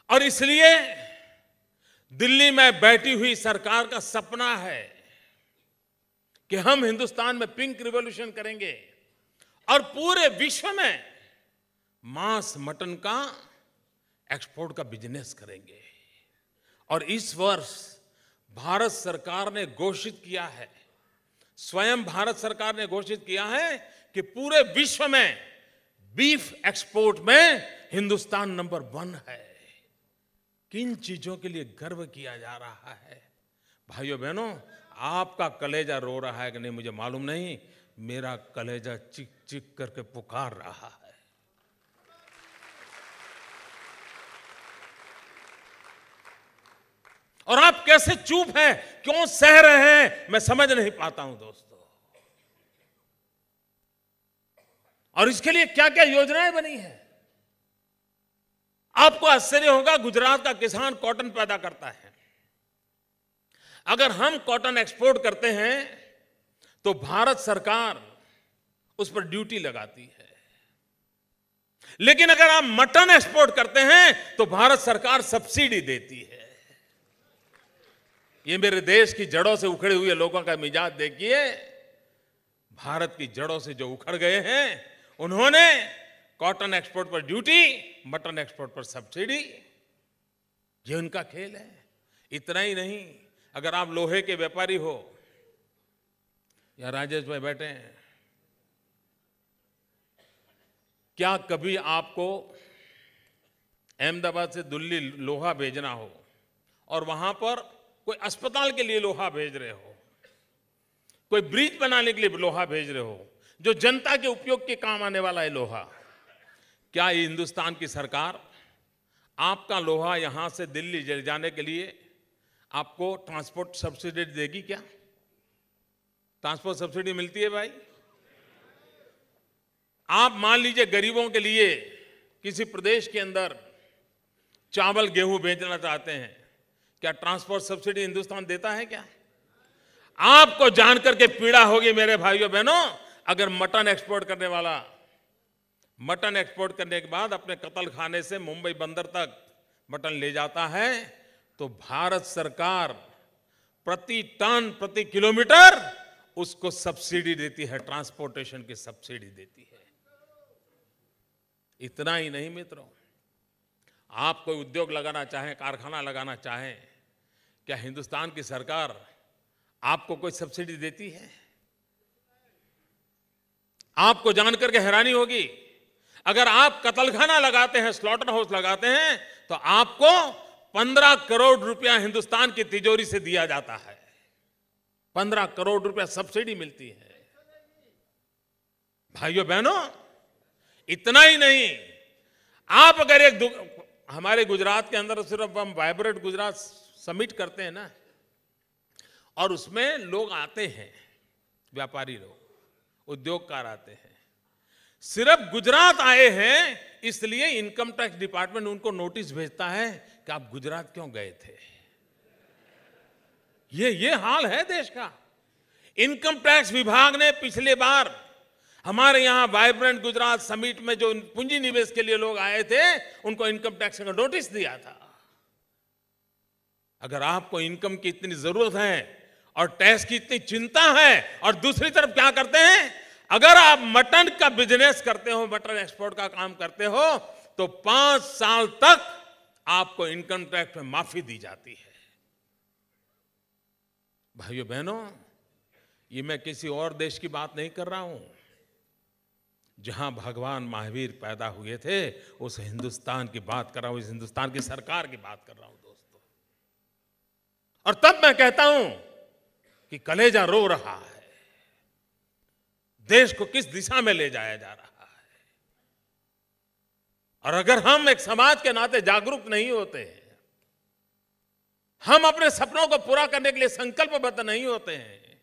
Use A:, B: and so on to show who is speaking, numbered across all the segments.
A: और इसलिए दिल्ली में बैठी हुई सरकार का सपना है कि हम हिंदुस्तान में पिंक रिवॉल्यूशन करेंगे और पूरे विश्व में मांस मटन का एक्सपोर्ट का बिजनेस करेंगे। और इस वर्ष भारत सरकार ने घोषित किया है, स्वयं भारत सरकार ने घोषित किया है कि पूरे विश्व में बीफ एक्सपोर्ट में हिंदुस्तान नंबर 1 है। किन चीजों के लिए गर्व किया जा रहा है? भाइयों बहनों, आपका कलेजा रो रहा है कि नहीं मुझे मालूम नहीं, मेरा कलेजा चिक चिक करके पुकार रहा है। और आप कैसे चुप हैं, क्यों सह रहे हैं, मैं समझ नहीं पाता हूं दोस्तों। और इसके लिए क्या क्या योजनाएं बनी हैं। आपको आश्चर्य होगा, गुजरात का किसान कॉटन पैदा करता है। अगर हम कॉटन एक्सपोर्ट करते हैं तो भारत सरकार उस पर ड्यूटी लगाती है, लेकिन अगर आप मटन एक्सपोर्ट करते हैं तो भारत सरकार सब्सिडी देती है। ये मेरे देश की जड़ों से उखड़े हुए लोगों का मिजाज देखिए। भारत की जड़ों से जो उखड़ गए हैं, उन्होंने कॉटन एक्सपोर्ट पर ड्यूटी, मटन एक्सपोर्ट पर सब्सिडी, ये उनका खेल है। इतना ही नहीं, अगर आप लोहे के व्यापारी हो, या राजेश भाई बैठे हैं, क्या कभी आपको अहमदाबाद से दिल्ली लोहा भेजना हो और वहां पर कोई अस्पताल के लिए लोहा भेज रहे हो, कोई ब्रिज बनाने के लिए लोहा भेज रहे हो, जो जनता के उपयोग के काम आने वाला है लोहा, क्या ये हिंदुस्तान की सरकार आपका लोहा यहां से दिल्ली ले जाने के लिए आपको ट्रांसपोर्ट सब्सिडी देगी? क्या ट्रांसपोर्ट सब्सिडी मिलती है भाई? आप मान लीजिए गरीबों के लिए किसी प्रदेश के अंदर चावल गेहूं बेचना चाहते हैं, क्या ट्रांसपोर्ट सब्सिडी हिंदुस्तान देता है? क्या आपको जानकर के पीड़ा होगी मेरे भाइयों बहनों, अगर मटन एक्सपोर्ट करने वाला मटन एक्सपोर्ट करने के बाद अपने कत्ल खाने से मुंबई बंदर तक मटन ले जाता है तो भारत सरकार प्रति टन प्रति किलोमीटर उसको सब्सिडी देती है, ट्रांसपोर्टेशन की सब्सिडी देती है। इतना ही नहीं मित्रों, आप कोई उद्योग लगाना चाहें, कारखाना लगाना चाहें, क्या हिंदुस्तान की सरकार आपको कोई सब्सिडी देती है? आपको जानकर के हैरानी होगी, अगर आप कत्लखाना लगाते हैं, स्लॉटर हाउस लगाते हैं, तो आपको 15 करोड़ रुपया हिंदुस्तान की तिजोरी से दिया जाता है। 15 करोड़ रुपया सब्सिडी मिलती है। भाइयों बहनों, इतना ही नहीं, आप अगर हमारे गुजरात के अंदर सिर्फ हम वाइब्रेंट गुजरात समिट करते हैं ना, और उसमें लोग आते हैं, व्यापारी लोग, उद्योगकार आते हैं। सिर्फ गुजरात आए हैं इसलिए इनकम टैक्स डिपार्टमेंट उनको नोटिस भेजता है कि आप गुजरात क्यों गए थे। ये हाल है देश का। इनकम टैक्स विभाग ने पिछले बार हमारे यहां वाइब्रेंट गुजरात समिट में जो पूंजी निवेश के लिए लोग आए थे, उनको इनकम टैक्स का नोटिस दिया था। अगर आपको इनकम की इतनी जरूरत है और टैक्स की इतनी चिंता है, और दूसरी तरफ क्या करते हैं, अगर आप मटन का बिजनेस करते हो, मटन एक्सपोर्ट का काम करते हो, तो 5 साल तक आपको इनकम टैक्स में माफी दी जाती है। भाइयों बहनों, ये मैं किसी और देश की बात नहीं कर रहा हूं, जहां भगवान महावीर पैदा हुए थे, उस हिंदुस्तान की बात कर रहा हूं, इस हिंदुस्तान की सरकार की बात कर रहा हूं दोस्तों। और तब मैं कहता हूं कि कलेजा रो रहा है, देश को किस दिशा में ले जाया जा रहा है। और अगर हम एक समाज के नाते जागरूक नहीं होते, हम अपने सपनों को पूरा करने के लिए संकल्पबद्ध नहीं होते हैं,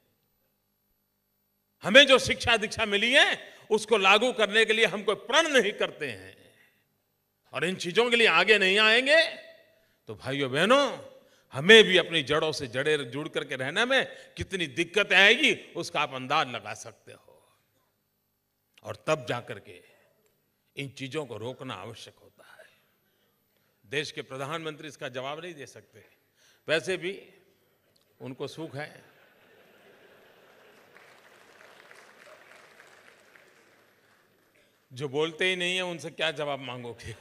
A: हमें जो शिक्षा दीक्षा मिली है उसको लागू करने के लिए हम कोई प्रण नहीं करते हैं, और इन चीजों के लिए आगे नहीं आएंगे, तो भाइयों बहनों, हमें भी अपनी जड़ों से जुड़ करके रहने में कितनी दिक्कतें आएगी उसका आप अंदाज लगा सकते हो। और तब जाकर के इन चीजों को रोकना आवश्यक होता है। देश के प्रधानमंत्री इसका जवाब नहीं दे सकते। वैसे भी उनको सुख है। जो बोलते ही नहीं है उनसे क्या जवाब मांगोगे?